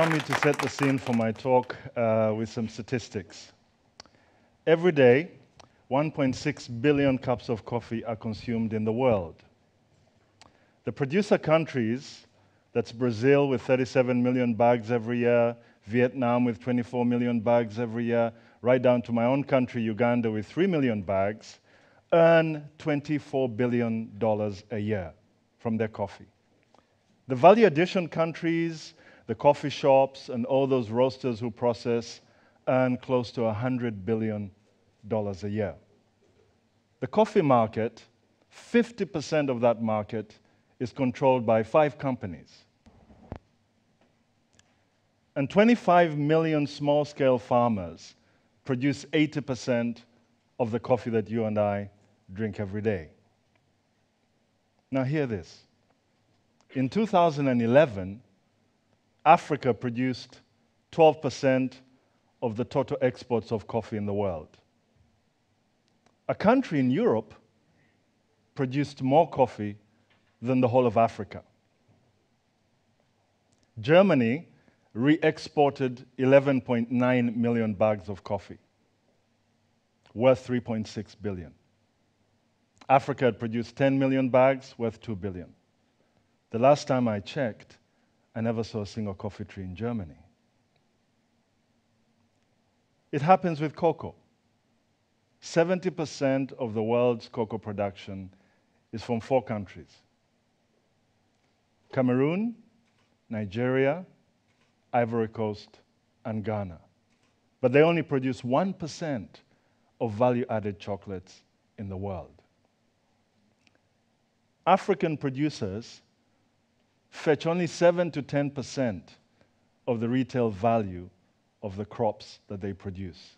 allow me to set the scene for my talk with some statistics. Every day, 1.6 billion cups of coffee are consumed in the world. The producer countries, that's Brazil with 37 million bags every year, Vietnam with 24 million bags every year, right down to my own country, Uganda, with 3 million bags, earn $24 billion a year from their coffee. The value addition countries, the coffee shops, and all those roasters who process earn close to $100 billion a year. The coffee market, 50% of that market is controlled by 5 companies. And 25 million small-scale farmers produce 80% of the coffee that you and I drink every day. Now hear this. In 2011, Africa produced 12% of the total exports of coffee in the world. A country in Europe produced more coffee than the whole of Africa. Germany re-exported 11.9 million bags of coffee, worth 3.6 billion. Africa had produced 10 million bags, worth 2 billion. The last time I checked, I never saw a single coffee tree in Germany. It happens with cocoa. 70% of the world's cocoa production is from 4 countries: Cameroon, Nigeria, Ivory Coast, and Ghana. But they only produce 1% of value-added chocolates in the world. African producers fetch only 7 to 10% of the retail value of the crops that they produce.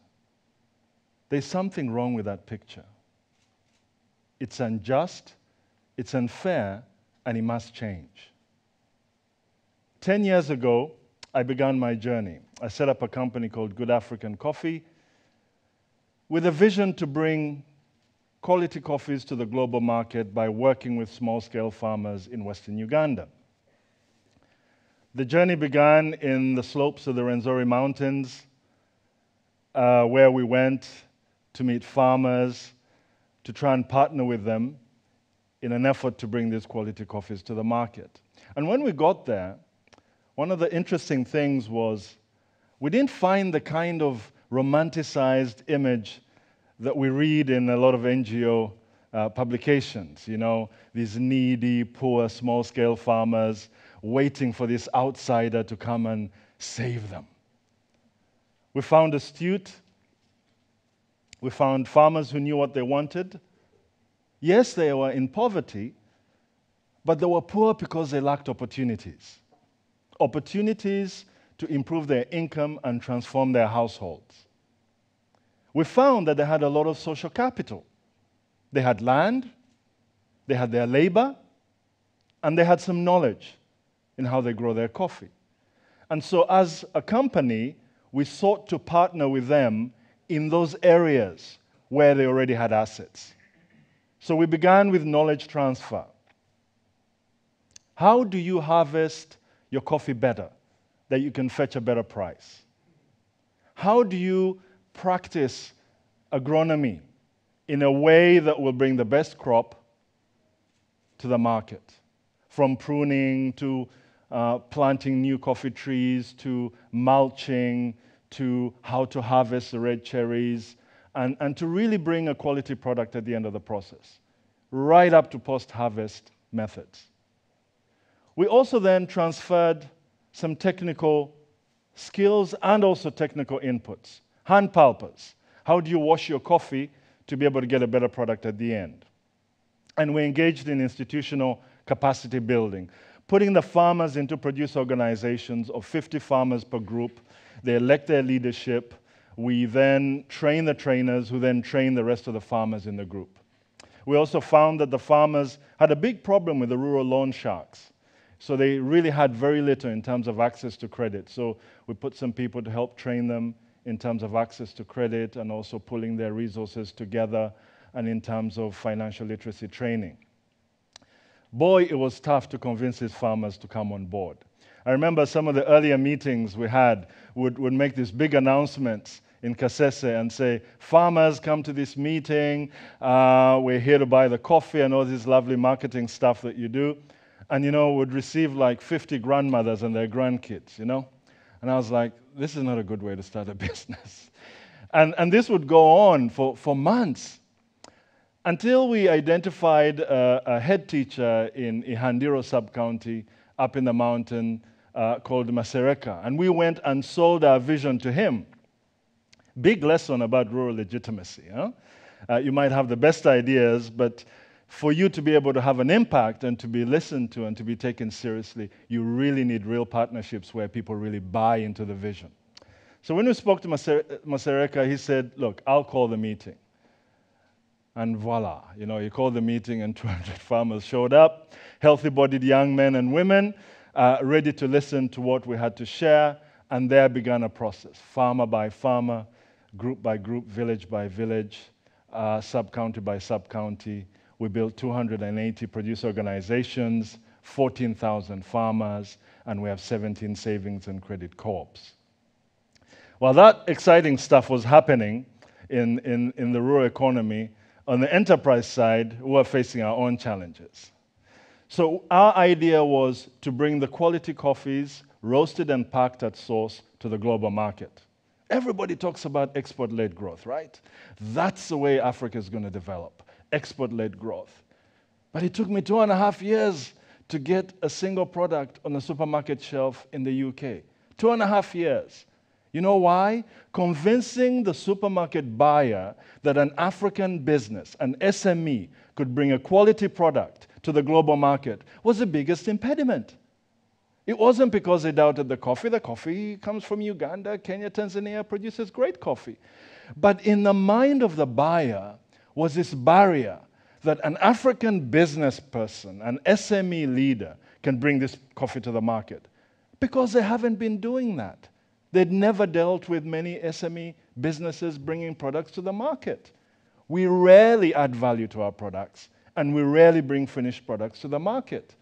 There's something wrong with that picture. It's unjust, it's unfair, and it must change. 10 years ago, I began my journey. I set up a company called Good African Coffee with a vision to bring quality coffees to the global market by working with small-scale farmers in Western Uganda. The journey began in the slopes of the Rwenzori Mountains, where we went to meet farmers, to try and partner with them in an effort to bring these quality coffees to the market. And when we got there, one of the interesting things was we didn't find the kind of romanticized image that we read in a lot of NGO publications, you know, these needy, poor, small-scale farmers waiting for this outsider to come and save them. We found astute. We found farmers who knew what they wanted. Yes, they were in poverty, but they were poor because they lacked opportunities. Opportunities to improve their income and transform their households. We found that they had a lot of social capital. They had land, they had their labor, and they had some knowledge in how they grow their coffee. And so as a company, we sought to partner with them in those areas where they already had assets. So we began with knowledge transfer. How do you harvest your coffee better, that you can fetch a better price? How do you practice agronomy in a way that will bring the best crop to the market? From pruning to planting new coffee trees, to mulching, to how to harvest the red cherries, and to really bring a quality product at the end of the process, right up to post-harvest methods. We also then transferred some technical skills and also technical inputs. Hand pulpers. How do you wash your coffee to be able to get a better product at the end? And we engaged in institutional capacity building, putting the farmers into producer organizations of 50 farmers per group. They elect their leadership. We then train the trainers who then train the rest of the farmers in the group. We also found that the farmers had a big problem with the rural loan sharks. So they really had very little in terms of access to credit. So we put some people to help train them in terms of access to credit and also pulling their resources together and in terms of financial literacy training. Boy, it was tough to convince these farmers to come on board. I remember some of the earlier meetings we had would make these big announcements in Kasese and say, farmers, come to this meeting, we're here to buy the coffee and all this lovely marketing stuff that you do. And, would receive like 50 grandmothers and their grandkids, And I was like, this is not a good way to start a business. And this would go on for months until we identified a head teacher in Ihandiro sub-county up in the mountain called Masereka. And we went and sold our vision to him. Big lesson about rural legitimacy. You might have the best ideas, but for you to be able to have an impact and to be listened to and to be taken seriously, you really need real partnerships where people really buy into the vision. So when we spoke to Masereka, he said, look, I'll call the meeting. And voila, he called the meeting and 200 farmers showed up, healthy-bodied young men and women, ready to listen to what we had to share, and there began a process, farmer by farmer, group by group, village by village, sub-county by sub-county. We built 280 producer organizations, 14,000 farmers, and we have 17 savings and credit corps. While that exciting stuff was happening in the rural economy, on the enterprise side, we were facing our own challenges. So our idea was to bring the quality coffees, roasted and packed at source, to the global market. Everybody talks about export-led growth, right? That's the way Africa is going to develop, export-led growth. But it took me 2.5 years to get a single product on the supermarket shelf in the UK. 2.5 years. You know why? Convincing the supermarket buyer that an African business, an SME, could bring a quality product to the global market was the biggest impediment. It wasn't because they doubted the coffee. The coffee comes from Uganda, Kenya, Tanzania, produces great coffee. But in the mind of the buyer was this barrier that an African business person, an SME leader, can bring this coffee to the market. Because they haven't been doing that. They'd never dealt with many SME businesses bringing products to the market. We rarely add value to our products, and we rarely bring finished products to the market.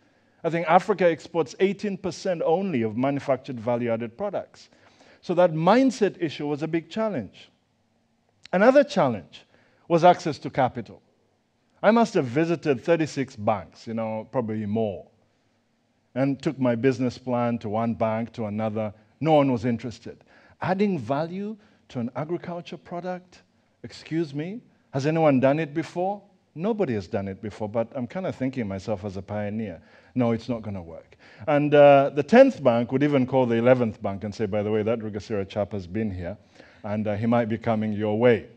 I think Africa exports 18% only of manufactured value-added products. So that mindset issue was a big challenge. Another challenge was access to capital. I must have visited 36 banks, probably more, and took my business plan to one bank, to another. No one was interested. Adding value to an agriculture product? Excuse me? Has anyone done it before? Nobody has done it before, but I'm kind of thinking myself as a pioneer. No, it's not going to work. And the 10th bank would even call the 11th bank and say, by the way, that Rugasira chap has been here, and he might be coming your way.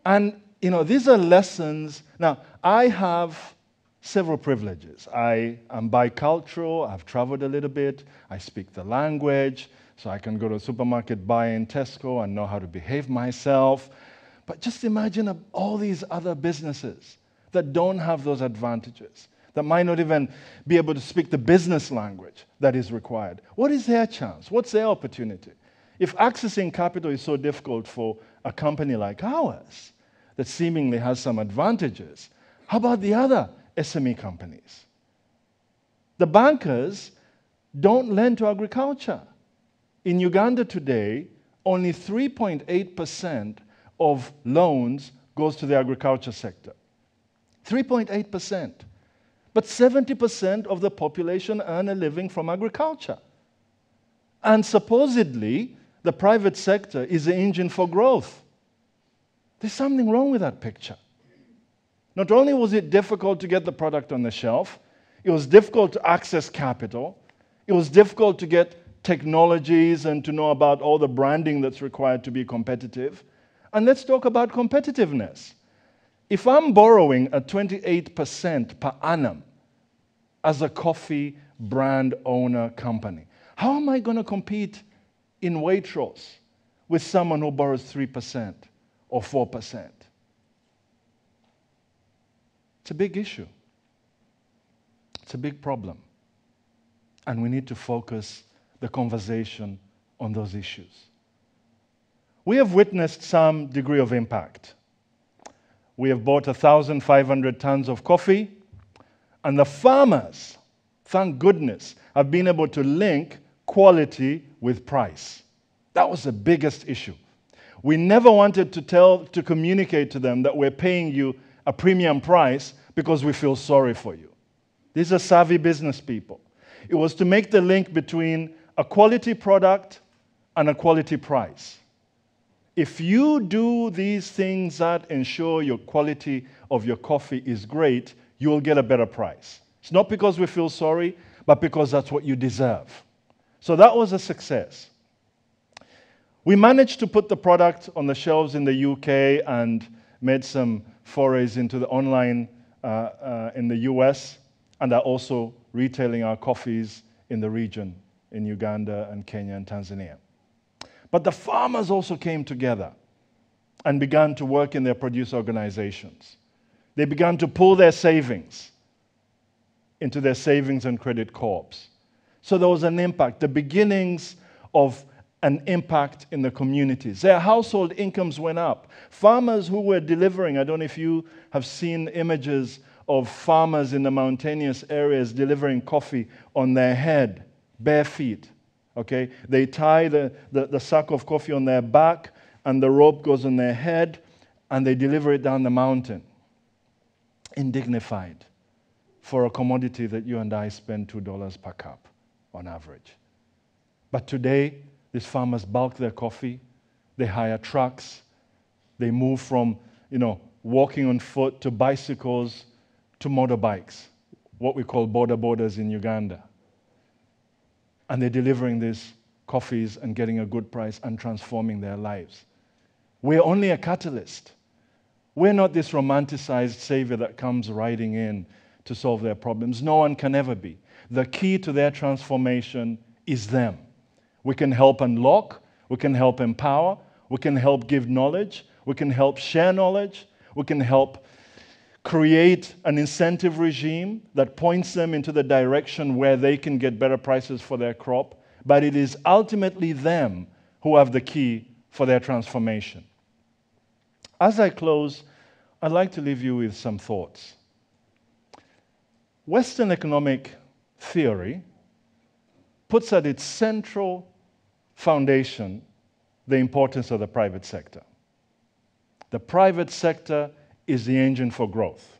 And, these are lessons. Now, I have several privileges. I am bicultural, I've traveled a little bit, I speak the language, so I can go to a supermarket, buy in Tesco, and know how to behave myself. But just imagine all these other businesses that don't have those advantages, that might not even be able to speak the business language that is required. What is their chance? What's their opportunity? If accessing capital is so difficult for a company like ours, that seemingly has some advantages, how about the other SME companies? The bankers don't lend to agriculture. In Uganda today, only 3.8% of loans goes to the agriculture sector. 3.8%. But 70% of the population earn a living from agriculture. And supposedly, the private sector is the engine for growth. There's something wrong with that picture. Not only was it difficult to get the product on the shelf, it was difficult to access capital, it was difficult to get technologies and to know about all the branding that's required to be competitive. And let's talk about competitiveness. If I'm borrowing at 28% per annum as a coffee brand owner company, how am I going to compete in Waitrose with someone who borrows 3% or 4%? It's a big issue. It's a big problem. And we need to focus the conversation on those issues. We have witnessed some degree of impact. We have bought 1,500 tons of coffee, and the farmers thank goodness, have been able to link quality with price. That was the biggest issue. We never wanted to communicate to them that we're paying you a premium price because we feel sorry for you. These are savvy business people. It was to make the link between a quality product and a quality price. If you do these things that ensure your quality of your coffee is great, you will get a better price. It's not because we feel sorry, but because that's what you deserve. So that was a success. We managed to put the product on the shelves in the UK and made some forays into the online in the US, and are also retailing our coffees in the region, in Uganda and Kenya and Tanzania. But the farmers also came together and began to work in their producer organizations. They began to pull their savings into their savings and credit corps. So there was an impact, the beginnings of an impact in the communities. Their household incomes went up. Farmers who were delivering, I don't know if you have seen images of farmers in the mountainous areas delivering coffee on their head, bare feet. Okay? They tie the sack of coffee on their back, and the rope goes on their head, and they deliver it down the mountain. Indignified for a commodity that you and I spend $2 per cup on average. But today, these farmers bulk their coffee, they hire trucks, they move from, walking on foot to bicycles to motorbikes, what we call border borders in Uganda. And they're delivering these coffees and getting a good price and transforming their lives. We're only a catalyst. We're not this romanticized savior that comes riding in to solve their problems. No one can ever be. The key to their transformation is them. We can help unlock, we can help empower, we can help give knowledge, we can help share knowledge, we can help create an incentive regime that points them into the direction where they can get better prices for their crop, but it is ultimately them who have the key for their transformation. As I close, I'd like to leave you with some thoughts. Western economic theory puts at its central foundation the importance of the private sector. The private sector is the engine for growth.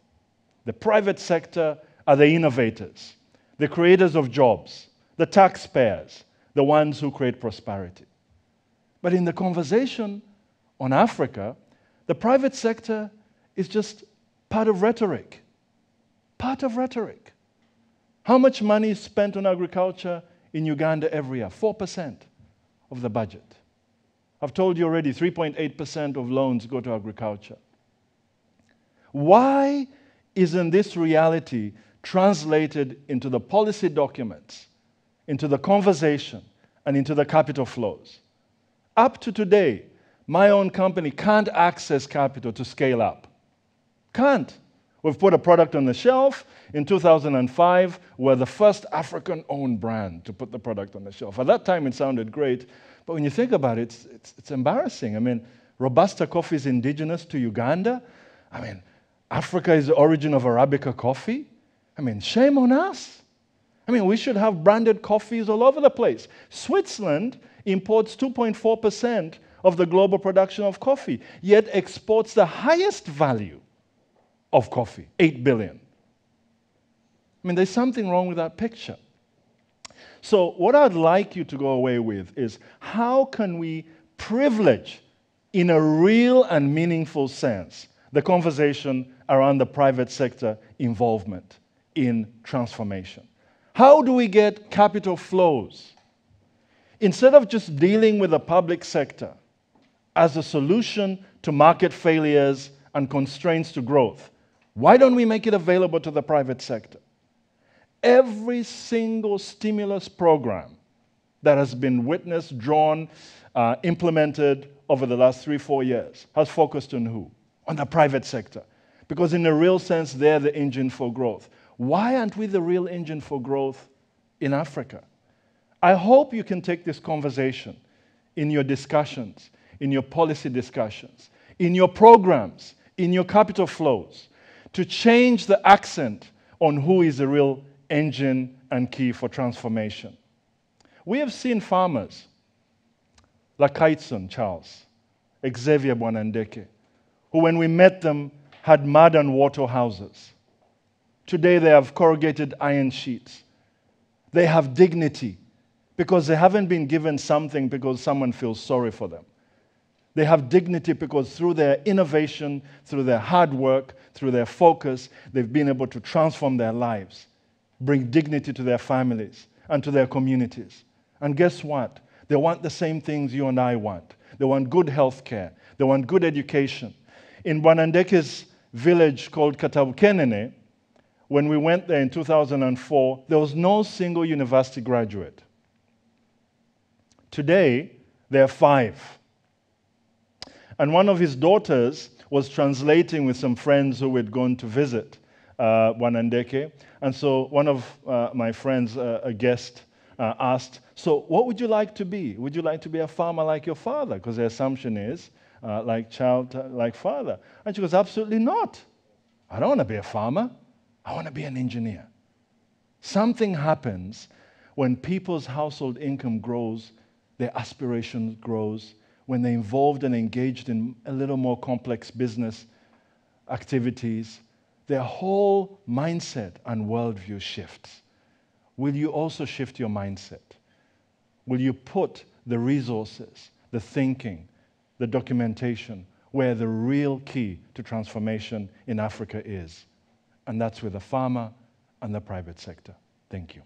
The private sector are the innovators, the creators of jobs, the taxpayers, the ones who create prosperity. But in the conversation on Africa, the private sector is just part of rhetoric. Part of rhetoric. How much money is spent on agriculture in Uganda every year? 4% of the budget. I've told you already, 3.8% of loans go to agriculture. Why isn't this reality translated into the policy documents, into the conversation, and into the capital flows? Up to today, my own company can't access capital to scale up. Can't. We've put a product on the shelf. In 2005, we're the first African-owned brand to put the product on the shelf. At that time, it sounded great, but when you think about it, it's embarrassing. I mean, Robusta coffee is indigenous to Uganda. I mean, Africa is the origin of Arabica coffee. I mean, shame on us. I mean, we should have branded coffees all over the place. Switzerland imports 2.4% of the global production of coffee, yet exports the highest value of coffee, 8 billion. I mean, there's something wrong with that picture. So what I'd like you to go away with is, how can we privilege, in a real and meaningful sense, the conversation around the private sector involvement in transformation? How do we get capital flows? Instead of just dealing with the public sector as a solution to market failures and constraints to growth, why don't we make it available to the private sector? Every single stimulus program that has been witnessed, drawn, implemented over the last 3-4 years has focused on who? On the private sector. Because in a real sense, they're the engine for growth. Why aren't we the real engine for growth in Africa? I hope you can take this conversation in your discussions, in your policy discussions, in your programs, in your capital flows, to change the accent on who is the real engine and key for transformation. We have seen farmers like Kaitsun Charles, Xavier Bwanandeke, who when we met them had mud and water houses. Today they have corrugated iron sheets. They have dignity because they haven't been given something because someone feels sorry for them. They have dignity because through their innovation, through their hard work, through their focus, they've been able to transform their lives, bring dignity to their families and to their communities. And guess what? They want the same things you and I want. They want good health care. They want good education. In Bwanandeke's village called Katabukenene, when we went there in 2004, there was no single university graduate. Today, there are 5. And one of his daughters was translating with some friends who had gone to visit Bwanandeke. And so one of my friends, a guest, asked, so what would you like to be? Would you like to be a farmer like your father? Because the assumption is, like child, like father. And she goes, absolutely not. I don't want to be a farmer. I want to be an engineer. Something happens when people's household income grows, their aspiration grows, when they're involved and engaged in a little more complex business activities, their whole mindset and worldview shifts. Will you also shift your mindset? Will you put the resources, the thinking, the documentation where the real key to transformation in Africa is? And that's with the farmer and the private sector. Thank you.